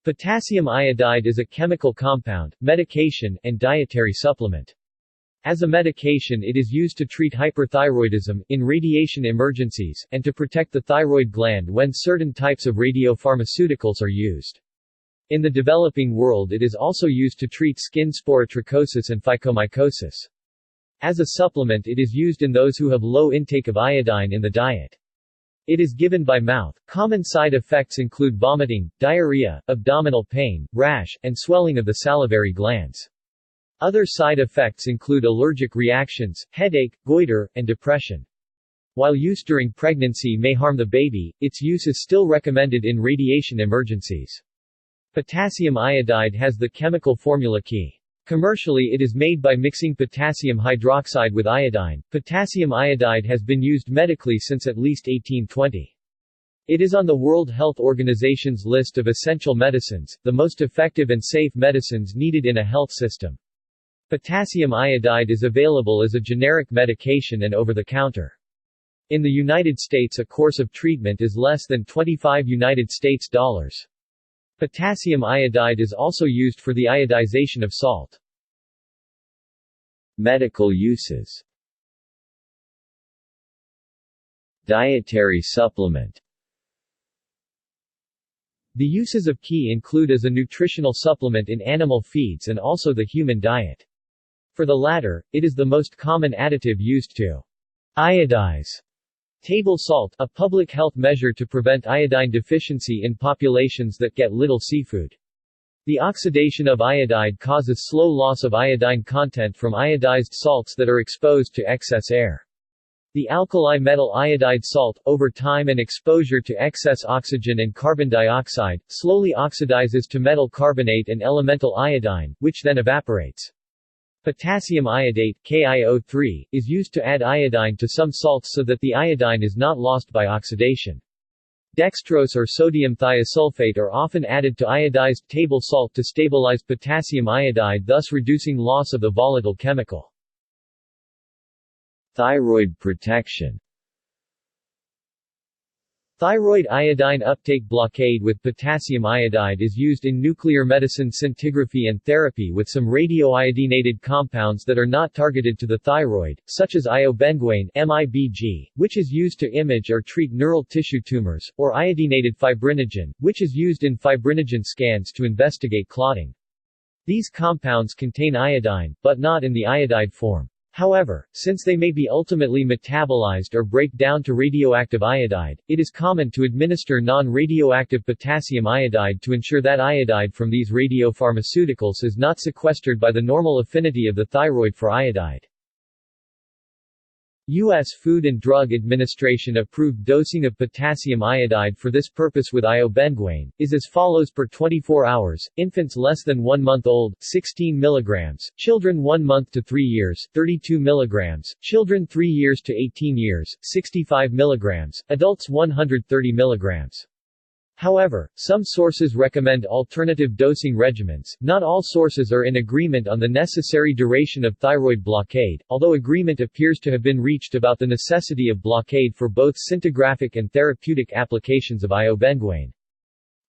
Potassium iodide is a chemical compound, medication, and dietary supplement. As a medication it is used to treat hyperthyroidism, in radiation emergencies, and to protect the thyroid gland when certain types of radiopharmaceuticals are used. In the developing world it is also used to treat skin sporotrichosis and phycomycosis. As a supplement it is used in those who have low intake of iodine in the diet. It is given by mouth. Common side effects include vomiting, diarrhea, abdominal pain, rash, and swelling of the salivary glands. Other side effects include allergic reactions, headache, goiter, and depression. While use during pregnancy may harm the baby, its use is still recommended in radiation emergencies. Potassium iodide has the chemical formula key. Commercially it is made by mixing potassium hydroxide with iodine. Potassium iodide has been used medically since at least 1820. It is on the World Health Organization's list of essential medicines, the most effective and safe medicines needed in a health system. Potassium iodide is available as a generic medication and over-the-counter. In the United States a course of treatment is less than $25 US. Potassium iodide is also used for the iodization of salt. Medical uses. Dietary supplement. The uses of key include as a nutritional supplement in animal feeds and also the human diet. For the latter, it is the most common additive used to iodize table salt, a public health measure to prevent iodine deficiency in populations that get little seafood. The oxidation of iodide causes slow loss of iodine content from iodized salts that are exposed to excess air. The alkali metal iodide salt, over time and exposure to excess oxygen and carbon dioxide, slowly oxidizes to metal carbonate and elemental iodine, which then evaporates. Potassium iodate, KiO3, is used to add iodine to some salts so that the iodine is not lost by oxidation. Dextrose or sodium thiosulfate are often added to iodized table salt to stabilize potassium iodide, thus reducing loss of the volatile chemical. Thyroid protection. Thyroid iodine uptake blockade with potassium iodide is used in nuclear medicine scintigraphy and therapy with some radioiodinated compounds that are not targeted to the thyroid, such as iobenguane (MIBG), which is used to image or treat neural tissue tumors, or iodinated fibrinogen, which is used in fibrinogen scans to investigate clotting. These compounds contain iodine, but not in the iodide form. However, since they may be ultimately metabolized or break down to radioactive iodide, it is common to administer non-radioactive potassium iodide to ensure that iodide from these radiopharmaceuticals is not sequestered by the normal affinity of the thyroid for iodide. U.S. Food and Drug Administration approved dosing of potassium iodide for this purpose with iobenguane, is as follows per 24 hours, infants less than 1 month old, 16 mg, children 1 month to 3 years, 32 mg, children 3 years to 18 years, 65 mg, adults 130 mg. However, some sources recommend alternative dosing regimens. Not all sources are in agreement on the necessary duration of thyroid blockade, although agreement appears to have been reached about the necessity of blockade for both scintigraphic and therapeutic applications of iobenguane.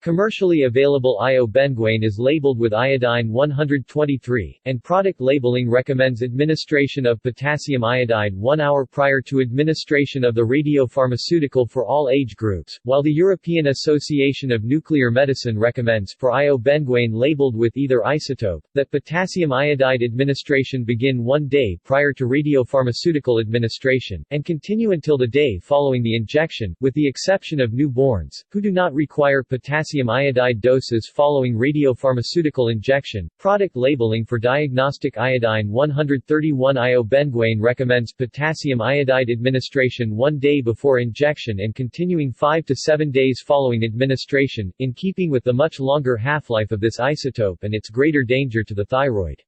Commercially available iobenguane is labeled with iodine 123, and product labeling recommends administration of potassium iodide 1 hour prior to administration of the radiopharmaceutical for all age groups, while the European Association of Nuclear Medicine recommends for iobenguane labeled with either isotope, that potassium iodide administration begin 1 day prior to radiopharmaceutical administration, and continue until the day following the injection, with the exception of newborns, who do not require potassium iodide doses following radiopharmaceutical injection. Product labeling for diagnostic iodine 131 iobenguane recommends potassium iodide administration 1 day before injection and continuing 5 to 7 days following administration, in keeping with the much longer half-life of this isotope and its greater danger to the thyroid.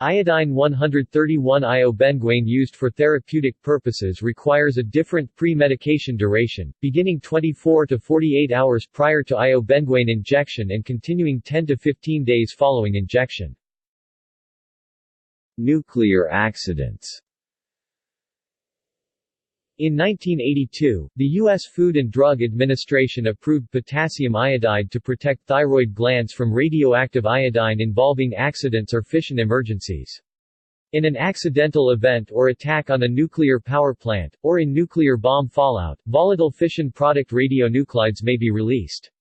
Iodine 131 iobenguane used for therapeutic purposes requires a different pre-medication duration, beginning 24 to 48 hours prior to iobenguane injection and continuing 10 to 15 days following injection. Nuclear accidents. In 1982, the U.S. Food and Drug Administration approved potassium iodide to protect thyroid glands from radioactive iodine involving accidents or fission emergencies. In an accidental event or attack on a nuclear power plant, or in nuclear bomb fallout, volatile fission product radionuclides may be released.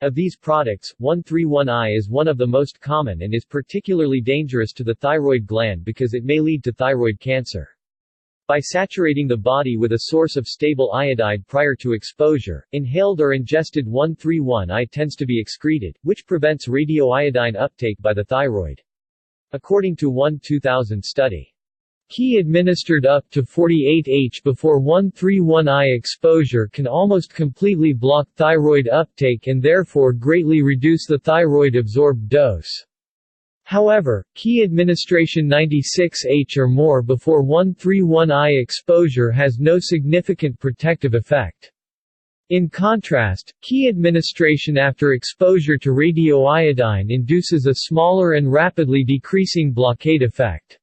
Of these products, 131I is one of the most common and is particularly dangerous to the thyroid gland because it may lead to thyroid cancer. By saturating the body with a source of stable iodide prior to exposure, inhaled or ingested 131I tends to be excreted, which prevents radioiodine uptake by the thyroid. According to one 2000 study, Ki administered up to 48H before 131I exposure can almost completely block thyroid uptake and therefore greatly reduce the thyroid absorbed dose. However, Ki administration 96H or more before 131I exposure has no significant protective effect. In contrast, Ki administration after exposure to radioiodine induces a smaller and rapidly decreasing blockade effect.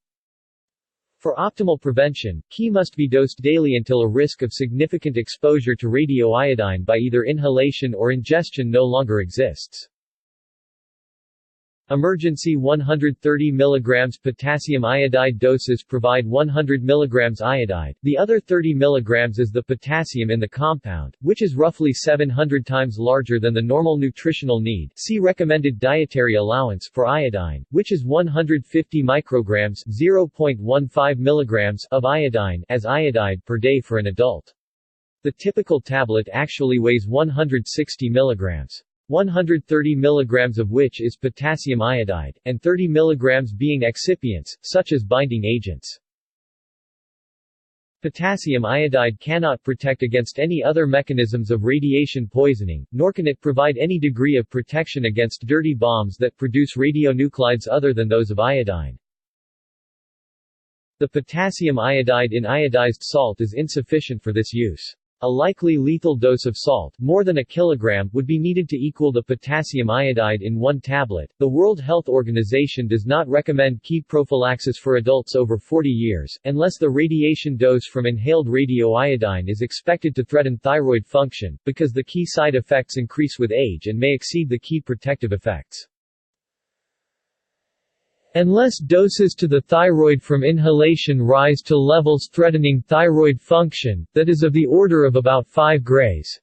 For optimal prevention, Ki must be dosed daily until a risk of significant exposure to radioiodine by either inhalation or ingestion no longer exists. Emergency 130 mg potassium iodide doses provide 100 mg iodide, the other 30 mg is the potassium in the compound, which is roughly 700 times larger than the normal nutritional need. See recommended dietary allowance for iodine, which is 150 micrograms (0.15 mg) of iodine as iodide per day for an adult. The typical tablet actually weighs 160 mg. 130 mg of which is potassium iodide, and 30 mg being excipients, such as binding agents. Potassium iodide cannot protect against any other mechanisms of radiation poisoning, nor can it provide any degree of protection against dirty bombs that produce radionuclides other than those of iodine. The potassium iodide in iodized salt is insufficient for this use. A likely lethal dose of salt, more than a kilogram, would be needed to equal the potassium iodide in one tablet. The World Health Organization does not recommend Ki prophylaxis for adults over 40 years, unless the radiation dose from inhaled radioiodine is expected to threaten thyroid function, because the Ki side effects increase with age and may exceed the Ki protective effects. Unless doses to the thyroid from inhalation rise to levels threatening thyroid function, that is of the order of about 5 grays.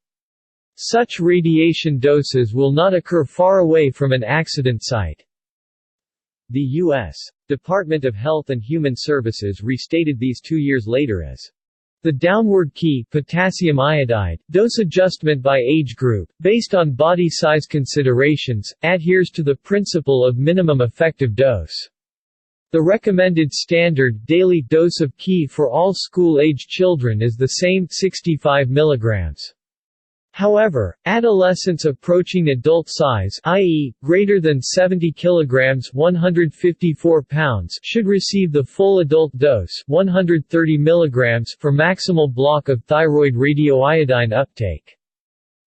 Such radiation doses will not occur far away from an accident site. The U.S. Department of Health and Human Services restated these 2 years later as the downward Ki potassium iodide dose adjustment by age group, based on body size considerations, adheres to the principle of minimum effective dose. The recommended standard daily dose of Ki for all school-age children is the same, 65 mg. However, adolescents approaching adult size, i.e., greater than 70 kg (154 pounds), should receive the full adult dose, 130 mg, for maximal block of thyroid radioiodine uptake.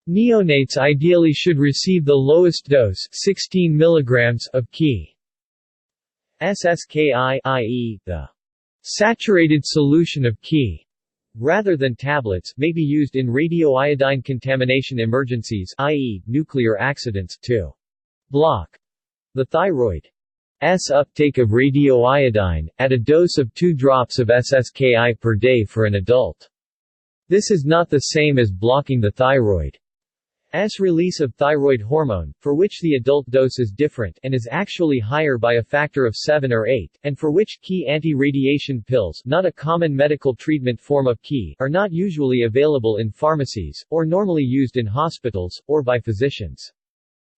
Neonates ideally should receive the lowest dose, 16 mg, of Ki. SSKI, i.e., the saturated solution of Ki, rather than tablets, may be used in radioiodine contamination emergencies, i.e., nuclear accidents, to block the thyroid's uptake of radioiodine, at a dose of 2 drops of SSKI per day for an adult. This is not the same as blocking the thyroid's release of thyroid hormone, for which the adult dose is different and is actually higher by a factor of 7 or 8, and for which Ki anti-radiation pills, not a common medical treatment form of Ki, are not usually available in pharmacies, or normally used in hospitals, or by physicians.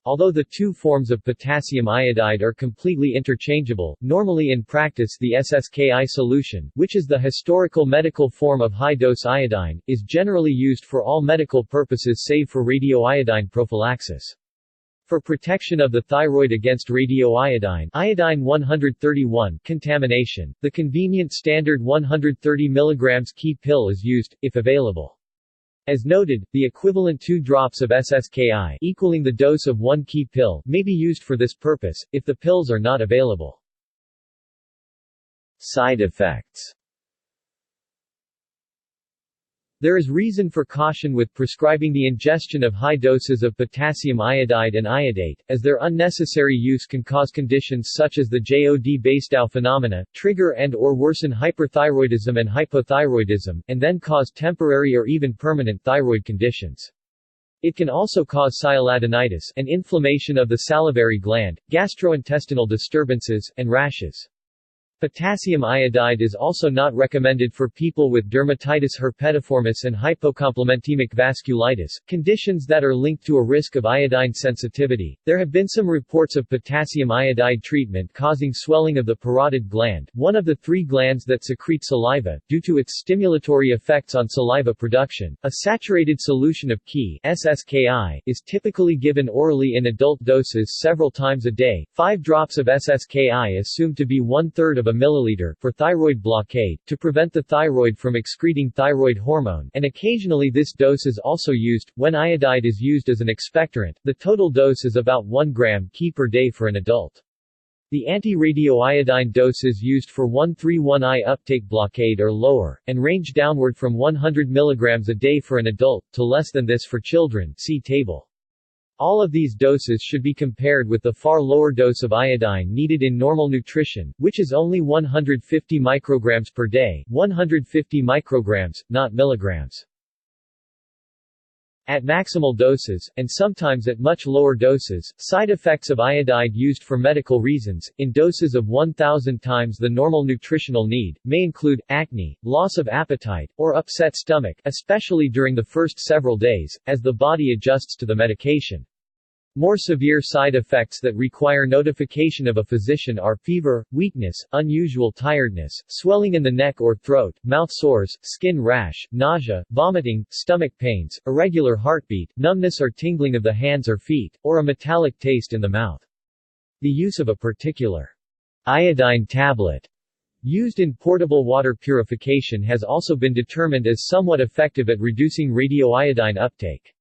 Although the two forms of potassium iodide are completely interchangeable, normally in practice the SSKI solution, which is the historical medical form of high-dose iodine, is generally used for all medical purposes save for radioiodine prophylaxis. For protection of the thyroid against radioiodine, iodine 131 contamination, the convenient standard 130 mg Ki pill is used, if available. As noted, the equivalent 2 drops of SSKI, equaling the dose of 1 Ki pill, may be used for this purpose, if the pills are not available. Side effects. There is reason for caution with prescribing the ingestion of high doses of potassium iodide and iodate, as their unnecessary use can cause conditions such as the Jod-Basedow phenomena, trigger and/or worsen hyperthyroidism and hypothyroidism, and then cause temporary or even permanent thyroid conditions. It can also cause sialadenitis, an inflammation of the salivary gland, gastrointestinal disturbances, and rashes. Potassium iodide is also not recommended for people with dermatitis herpetiformis and hypocomplementemic vasculitis, conditions that are linked to a risk of iodine sensitivity. There have been some reports of potassium iodide treatment causing swelling of the parotid gland, one of the 3 glands that secrete saliva, due to its stimulatory effects on saliva production. A saturated solution of Ki (SSKI) is typically given orally in adult doses several times a day. 5 drops of SSKI assumed to be 1/3 of a milliliter for thyroid blockade, to prevent the thyroid from excreting thyroid hormone, and occasionally this dose is also used. When iodide is used as an expectorant, the total dose is about 1 gram Ki per day for an adult. The anti-radioiodine doses used for 131I uptake blockade are lower, and range downward from 100 mg a day for an adult, to less than this for children, see table. All of these doses should be compared with the far lower dose of iodine needed in normal nutrition, which is only 150 micrograms per day, 150 micrograms, not milligrams. At maximal doses, and sometimes at much lower doses, side effects of iodide used for medical reasons, in doses of 1,000 times the normal nutritional need, may include acne, loss of appetite, or upset stomach, especially during the first several days, as the body adjusts to the medication. More severe side effects that require notification of a physician are fever, weakness, unusual tiredness, swelling in the neck or throat, mouth sores, skin rash, nausea, vomiting, stomach pains, irregular heartbeat, numbness or tingling of the hands or feet, or a metallic taste in the mouth. The use of a particular iodine tablet used in portable water purification has also been determined as somewhat effective at reducing radioiodine uptake.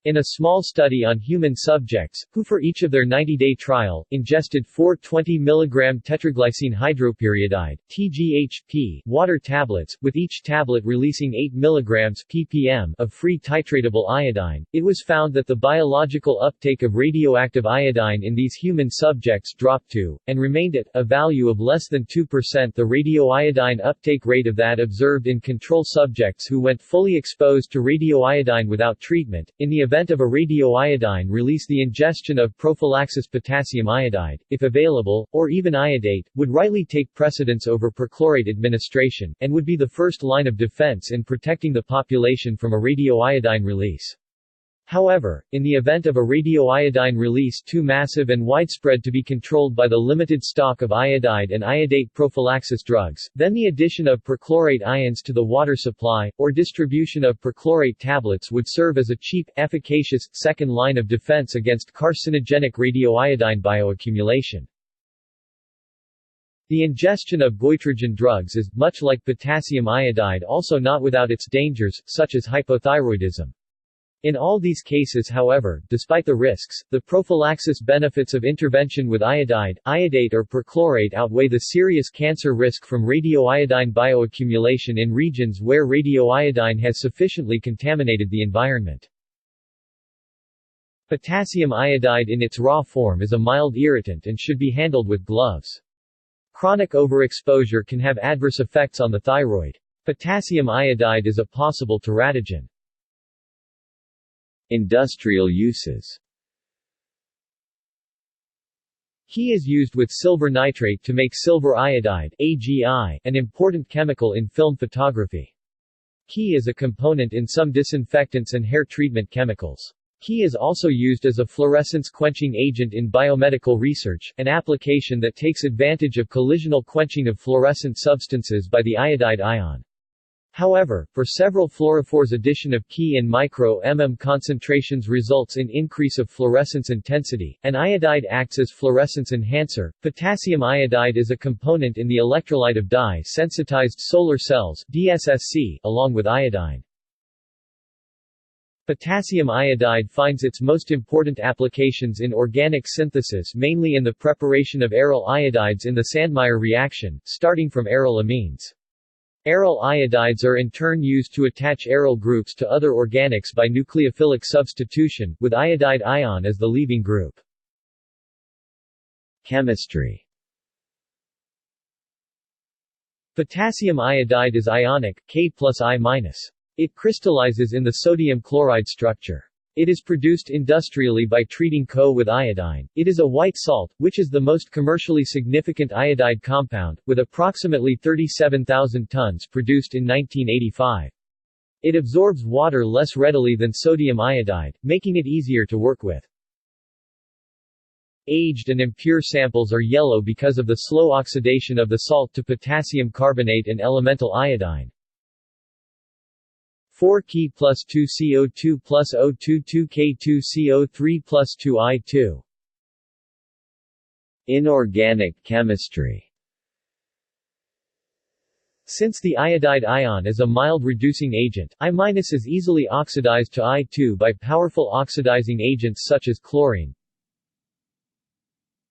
In a small study on human subjects, who for each of their 90-day trial, ingested 4 20 mg tetraglycine hydroperiodide (TGHP) water tablets, with each tablet releasing 8 mg ppm of free titratable iodine, it was found that the biological uptake of radioactive iodine in these human subjects dropped to, and remained at, a value of less than 2%, the radioiodine uptake rate of that observed in control subjects who went fully exposed to radioiodine without treatment. In the event of a radioiodine release, the ingestion of prophylaxis potassium iodide, if available, or even iodate, would rightly take precedence over perchlorate administration, and would be the first line of defense in protecting the population from a radioiodine release. However, in the event of a radioiodine release too massive and widespread to be controlled by the limited stock of iodide and iodate prophylaxis drugs, then the addition of perchlorate ions to the water supply, or distribution of perchlorate tablets would serve as a cheap, efficacious, second line of defense against carcinogenic radioiodine bioaccumulation. The ingestion of goitrogen drugs is, much like potassium iodide, also not without its dangers, such as hypothyroidism. In all these cases, however, despite the risks, the prophylaxis benefits of intervention with iodide, iodate or perchlorate outweigh the serious cancer risk from radioiodine bioaccumulation in regions where radioiodine has sufficiently contaminated the environment. Potassium iodide in its raw form is a mild irritant and should be handled with gloves. Chronic overexposure can have adverse effects on the thyroid. Potassium iodide is a possible teratogen. Industrial uses. Ki is used with silver nitrate to make silver iodide (AgI), an important chemical in film photography. Ki is a component in some disinfectants and hair treatment chemicals. Ki is also used as a fluorescence quenching agent in biomedical research, an application that takes advantage of collisional quenching of fluorescent substances by the iodide ion. However, for several fluorophores, addition of Ki in micro-mm concentrations results in increase of fluorescence intensity, and iodide acts as fluorescence enhancer. Potassium iodide is a component in the electrolyte of dye-sensitized solar cells (DSSC), along with iodine. Potassium iodide finds its most important applications in organic synthesis, mainly in the preparation of aryl iodides in the Sandmeyer reaction, starting from aryl amines. Aryl iodides are in turn used to attach aryl groups to other organics by nucleophilic substitution, with iodide ion as the leaving group. Chemistry. Potassium iodide is ionic, K plus I minus. It crystallizes in the sodium chloride structure. It is produced industrially by treating Co with iodine. It is a white salt, which is the most commercially significant iodide compound, with approximately 37,000 tons produced in 1985. It absorbs water less readily than sodium iodide, making it easier to work with. Aged and impure samples are yellow because of the slow oxidation of the salt to potassium carbonate and elemental iodine. 4 Ki plus 2 CO2 plus O2 2 K2 CO3 plus 2 I2. Inorganic chemistry. Since the iodide ion is a mild reducing agent, I- is easily oxidized to I2 by powerful oxidizing agents such as chlorine.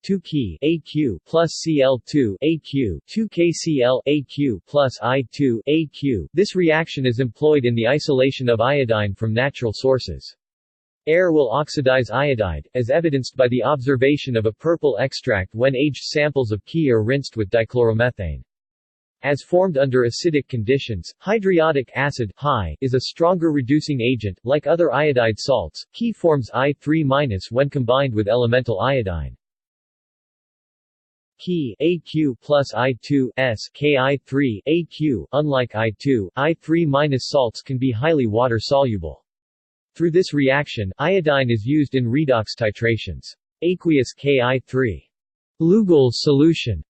2 Ki AQ plus Cl2 AQ 2 KCl AQ plus I2 AQ. This reaction is employed in the isolation of iodine from natural sources. Air will oxidize iodide, as evidenced by the observation of a purple extract when aged samples of Ki are rinsed with dichloromethane. As formed under acidic conditions, hydriodic acid is a stronger reducing agent. Like other iodide salts, Ki forms I3- when combined with elemental iodine. Ki AQ plus I2 S Ki3 AQ. Unlike I2, I3- salts can be highly water soluble. Through this reaction, iodine is used in redox titrations. Aqueous Ki3 Lugol solution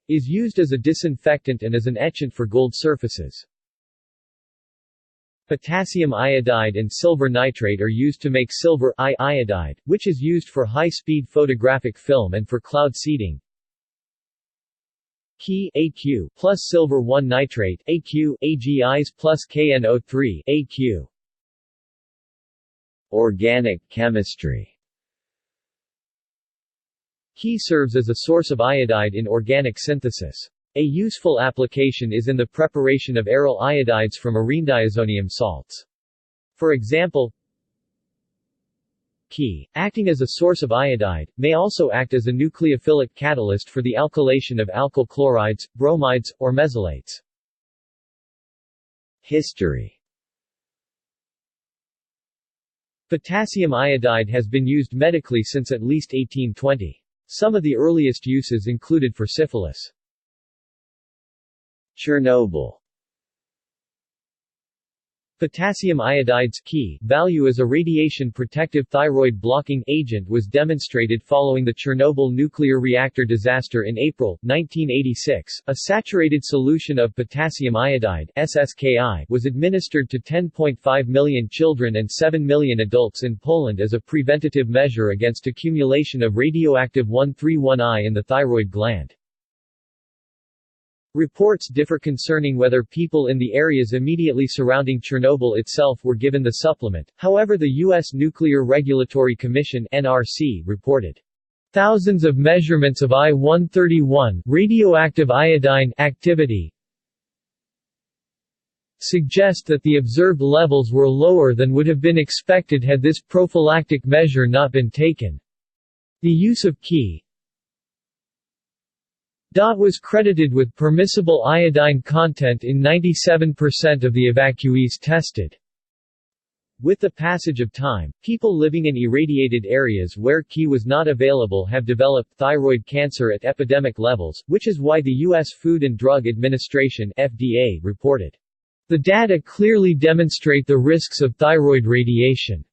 is used as a disinfectant and as an etchant for gold surfaces. Potassium iodide and silver nitrate are used to make silver iodide, which is used for high-speed photographic film and for cloud seeding. Ki AQ plus silver 1 nitrate AQ AgIs plus KNO3 AQ. Organic chemistry. Ki serves as a source of iodide in organic synthesis. A useful application is in the preparation of aryl iodides from arsendiazonium salts. For example, Ki, acting as a source of iodide, may also act as a nucleophilic catalyst for the alkylation of alkyl chlorides, bromides, or mesylates. History. Potassium iodide has been used medically since at least 1820. Some of the earliest uses included for syphilis. Chernobyl. Potassium iodide's Ki value as a radiation-protective thyroid-blocking agent was demonstrated following the Chernobyl nuclear reactor disaster in April 1986. A saturated solution of potassium iodide (SSKI) was administered to 10.5 million children and 7 million adults in Poland as a preventative measure against accumulation of radioactive 131I in the thyroid gland. Reports differ concerning whether people in the areas immediately surrounding Chernobyl itself were given the supplement. However, the U.S. Nuclear Regulatory Commission (NRC) reported thousands of measurements of I-131 radioactive iodine activity suggest that the observed levels were lower than would have been expected had this prophylactic measure not been taken. The use of Ki was credited with permissible iodine content in 97% of the evacuees tested. With the passage of time, people living in irradiated areas where Ki was not available have developed thyroid cancer at epidemic levels, which is why the U.S. Food and Drug Administration (FDA) reported, "The data clearly demonstrate the risks of thyroid radiation."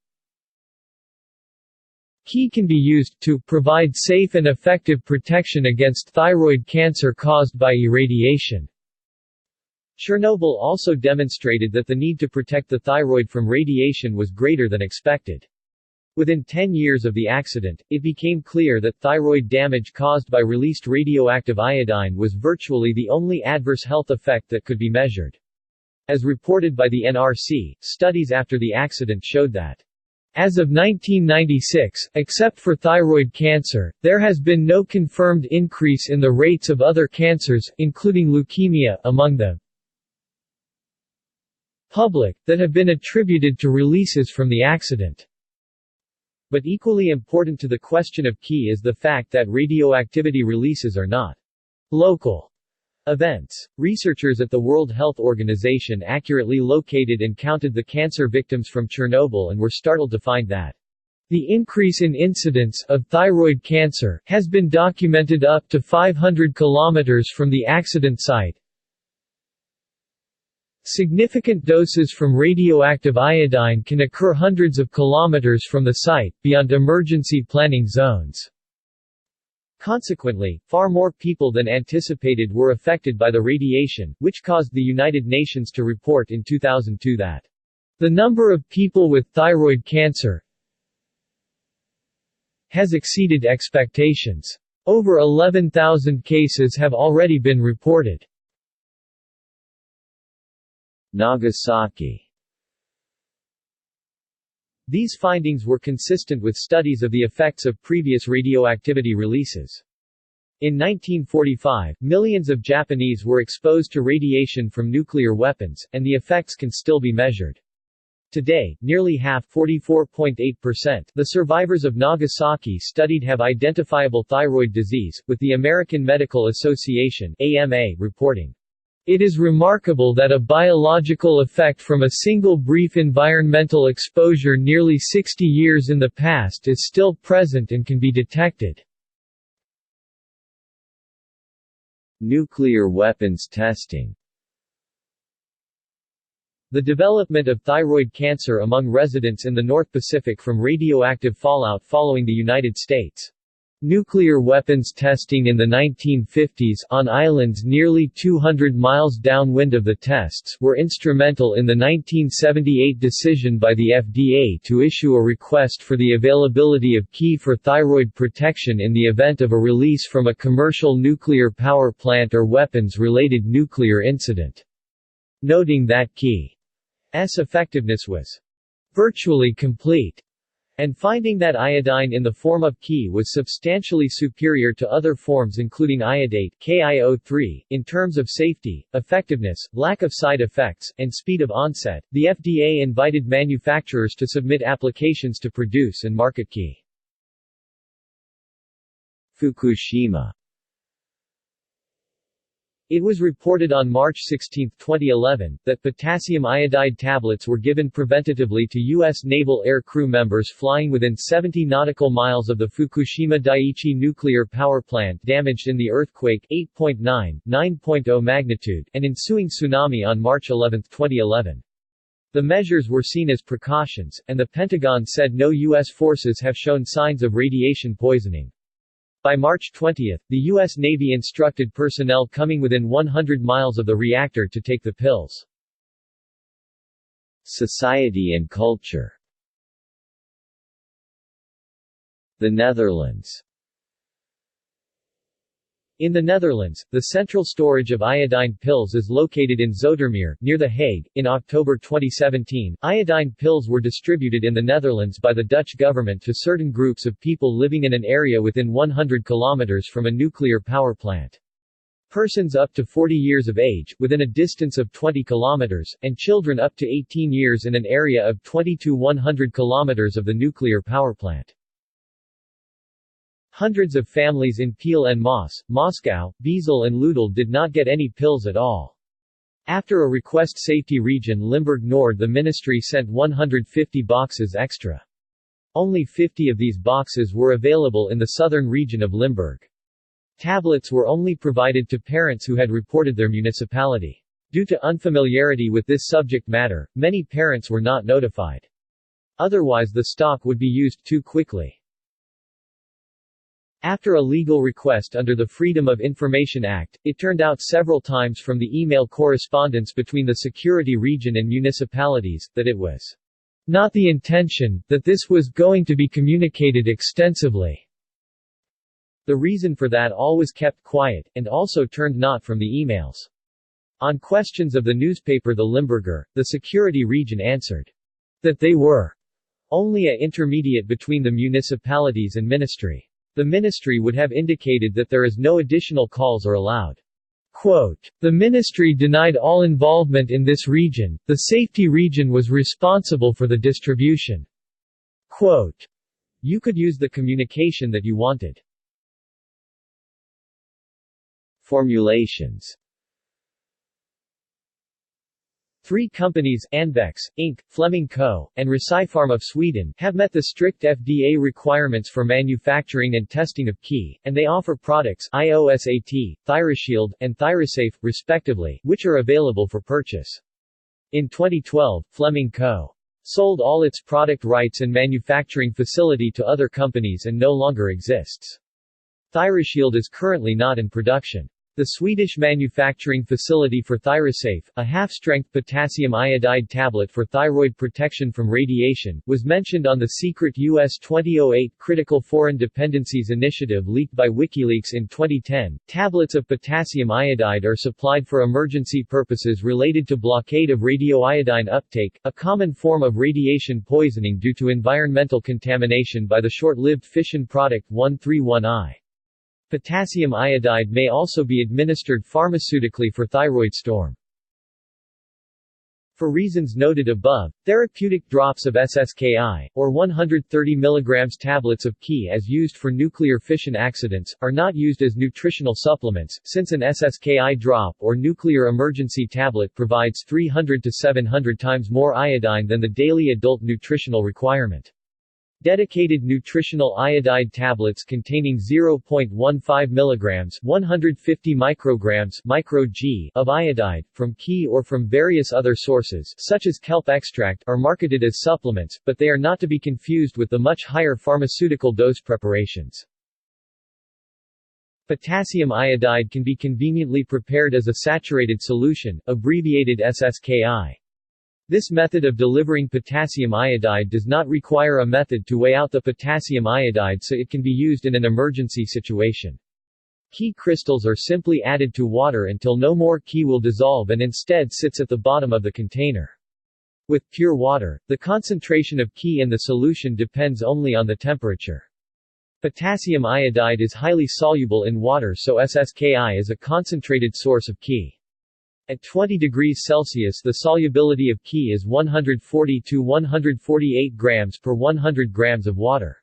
Ki can be used to provide safe and effective protection against thyroid cancer caused by irradiation. Chernobyl also demonstrated that the need to protect the thyroid from radiation was greater than expected. Within 10 years of the accident, it became clear that thyroid damage caused by released radioactive iodine was virtually the only adverse health effect that could be measured. As reported by the NRC, studies after the accident showed that as of 1996, except for thyroid cancer, there has been no confirmed increase in the rates of other cancers, including leukemia, among them. public, that have been attributed to releases from the accident. But equally important to the question of key is the fact that radioactivity releases are not local events. Researchers at the World Health Organization accurately located and counted the cancer victims from Chernobyl and were startled to find that the increase in incidence of thyroid cancer has been documented up to 500 kilometers from the accident site. Significant doses from radioactive iodine can occur hundreds of kilometers from the site, beyond emergency planning zones. Consequently, far more people than anticipated were affected by the radiation, which caused the United Nations to report in 2002 that the number of people with thyroid cancer has exceeded expectations. Over 11,000 cases have already been reported. Nagasaki. These findings were consistent with studies of the effects of previous radioactivity releases. In 1945, millions of Japanese were exposed to radiation from nuclear weapons, and the effects can still be measured. Today, nearly half 44.8% the survivors of Nagasaki studied have identifiable thyroid disease, with the American Medical Association (AMA) reporting, "It is remarkable that a biological effect from a single brief environmental exposure nearly 60 years in the past is still present and can be detected." Nuclear weapons testing. The development of thyroid cancer among residents in the North Pacific from radioactive fallout following the United States. Nuclear weapons testing in the 1950s on islands nearly 200 miles downwind of the tests were instrumental in the 1978 decision by the FDA to issue a request for the availability of key for thyroid protection in the event of a release from a commercial nuclear power plant or weapons-related nuclear incident. Noting that key's effectiveness was virtually complete, and finding that iodine in the form of key was substantially superior to other forms including iodate KiO3, in terms of safety, effectiveness, lack of side effects, and speed of onset, the FDA invited manufacturers to submit applications to produce and market key. Fukushima. It was reported on March 16, 2011, that potassium iodide tablets were given preventatively to U.S. naval air crew members flying within 70 nautical miles of the Fukushima Daiichi nuclear power plant damaged in the earthquake 8.9, 9.0 magnitude, and ensuing tsunami on March 11, 2011. The measures were seen as precautions, and the Pentagon said no U.S. forces have shown signs of radiation poisoning. By March 20, the U.S. Navy instructed personnel coming within 100 miles of the reactor to take the pills. Society and culture. The Netherlands. In the Netherlands, the central storage of iodine pills is located in Zoetermeer, near The Hague. In October 2017, iodine pills were distributed in the Netherlands by the Dutch government to certain groups of people living in an area within 100 kilometers from a nuclear power plant. Persons up to 40 years of age, within a distance of 20 kilometers, and children up to 18 years in an area of 20 to 100 kilometers of the nuclear power plant. Hundreds of families in Peel and Moscow, Bezel and Ludel did not get any pills at all. After a request safety region Limburg Nord, the ministry sent 150 boxes extra. Only 50 of these boxes were available in the southern region of Limburg. Tablets were only provided to parents who had reported their municipality. Due to unfamiliarity with this subject matter, many parents were not notified. Otherwise the stock would be used too quickly. After a legal request under the Freedom of Information Act, it turned out several times from the email correspondence between the security region and municipalities, that it was not the intention, that this was going to be communicated extensively. The reason for that all was kept quiet, and also turned not from the emails. On questions of the newspaper The Limburger, the security region answered that they were only a intermediate between the municipalities and ministry. The ministry would have indicated that there is no additional calls are allowed. Quote, "The ministry denied all involvement in this region, the safety region was responsible for the distribution." Quote, "You could use the communication that you wanted." Formulations. 3 companies, Anvex, Inc., Fleming Co., and Recipharm of Sweden, have met the strict FDA requirements for manufacturing and testing of key, and they offer products IOSAT, ThyroShield, and ThyroSafe, respectively, which are available for purchase. In 2012, Fleming Co. sold all its product rights and manufacturing facility to other companies and no longer exists. ThyroShield is currently not in production. The Swedish manufacturing facility for ThyroSafe, a half-strength potassium iodide tablet for thyroid protection from radiation, was mentioned on the secret U.S. 2008 Critical Foreign Dependencies Initiative leaked by WikiLeaks in 2010. Tablets of potassium iodide are supplied for emergency purposes related to blockade of radioiodine uptake, a common form of radiation poisoning due to environmental contamination by the short-lived fission product 131I. Potassium iodide may also be administered pharmaceutically for thyroid storm. For reasons noted above, therapeutic drops of SSKI, or 130 mg tablets of Ki as used for nuclear fission accidents, are not used as nutritional supplements, since an SSKI drop or nuclear emergency tablet provides 300 to 700 times more iodine than the daily adult nutritional requirement. Dedicated nutritional iodide tablets containing 0.15 mg 150 micrograms micro-G of iodide, from Ki or from various other sources such as kelp extract, are marketed as supplements, but they are not to be confused with the much higher pharmaceutical dose preparations. Potassium iodide can be conveniently prepared as a saturated solution, abbreviated SSKI. This method of delivering potassium iodide does not require a method to weigh out the potassium iodide, so it can be used in an emergency situation. Ki crystals are simply added to water until no more Ki will dissolve and instead sits at the bottom of the container. With pure water, the concentration of Ki in the solution depends only on the temperature. Potassium iodide is highly soluble in water, so SSKI is a concentrated source of Ki. At 20 degrees Celsius the solubility of Ki is 140 to 148 grams per 100 grams of water.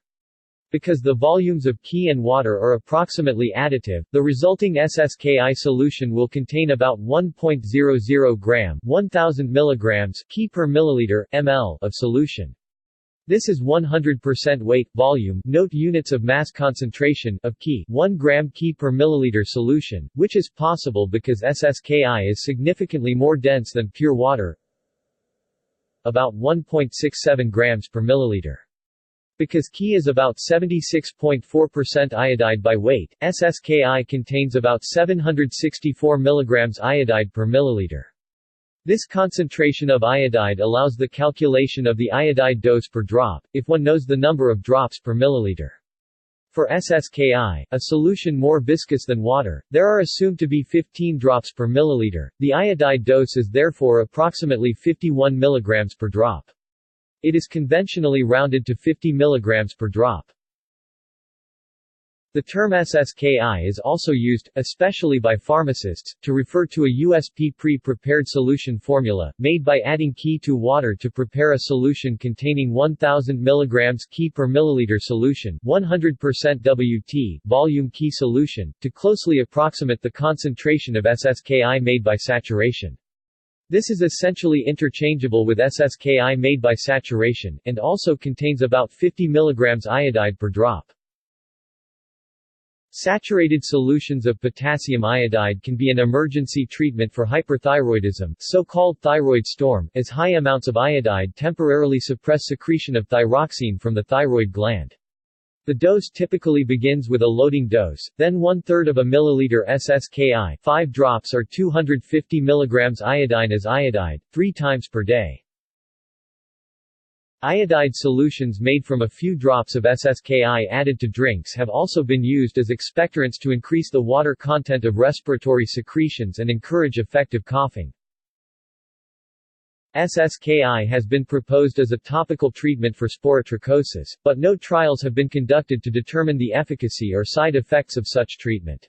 Because the volumes of Ki and water are approximately additive, the resulting SSKI solution will contain about 1.00 gram 1000 milligrams Ki per milliliter ml of solution. This is 100% weight, volume, note units of mass concentration, of Ki, 1 gram Ki per milliliter solution, which is possible because SSKI is significantly more dense than pure water, about 1.67 grams per milliliter. Because Ki is about 76.4% iodide by weight, SSKI contains about 764 mg iodide per milliliter. This concentration of iodide allows the calculation of the iodide dose per drop, if one knows the number of drops per milliliter. For SSKI, a solution more viscous than water, there are assumed to be 15 drops per milliliter. The iodide dose is therefore approximately 51 mg per drop. It is conventionally rounded to 50 mg per drop. The term SSKI is also used, especially by pharmacists, to refer to a USP pre-prepared solution formula, made by adding Ki to water to prepare a solution containing 1000 mg Ki per milliliter solution, 100% WT, volume Ki solution, to closely approximate the concentration of SSKI made by saturation. This is essentially interchangeable with SSKI made by saturation, and also contains about 50 mg iodide per drop. Saturated solutions of potassium iodide can be an emergency treatment for hyperthyroidism, so-called thyroid storm, as high amounts of iodide temporarily suppress secretion of thyroxine from the thyroid gland. The dose typically begins with a loading dose, then 1/3 of a milliliter SSKI, 5 drops or 250 mg iodine as iodide, 3 times per day. Iodide solutions made from a few drops of SSKI added to drinks have also been used as expectorants to increase the water content of respiratory secretions and encourage effective coughing. SSKI has been proposed as a topical treatment for sporotrichosis, but no trials have been conducted to determine the efficacy or side effects of such treatment.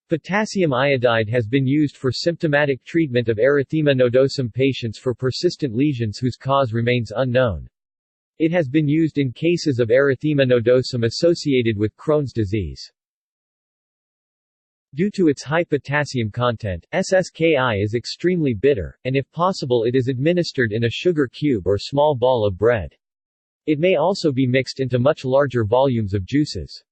Potassium iodide has been used for symptomatic treatment of erythema nodosum patients for persistent lesions whose cause remains unknown. It has been used in cases of erythema nodosum associated with Crohn's disease. Due to its high potassium content, SSKI is extremely bitter, and if possible it is administered in a sugar cube or small ball of bread. It may also be mixed into much larger volumes of juices.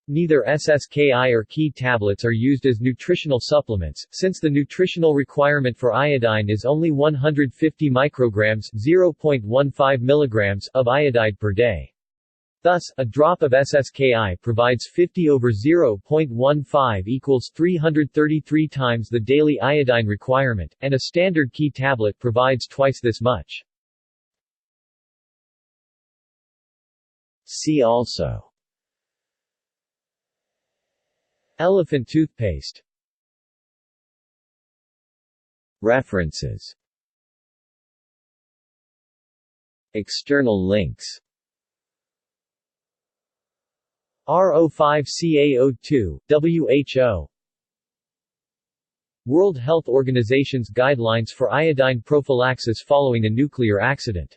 Neither SSKI or Ki tablets are used as nutritional supplements, since the nutritional requirement for iodine is only 150 micrograms (0.15 mg) of iodide per day. Thus, a drop of SSKI provides 50 over 0.15 equals 333 times the daily iodine requirement, and a standard Ki tablet provides twice this much. See also: Elephant toothpaste. References. External links. R05CA02, WHO. World Health Organization's Guidelines for Iodine Prophylaxis Following a Nuclear Accident.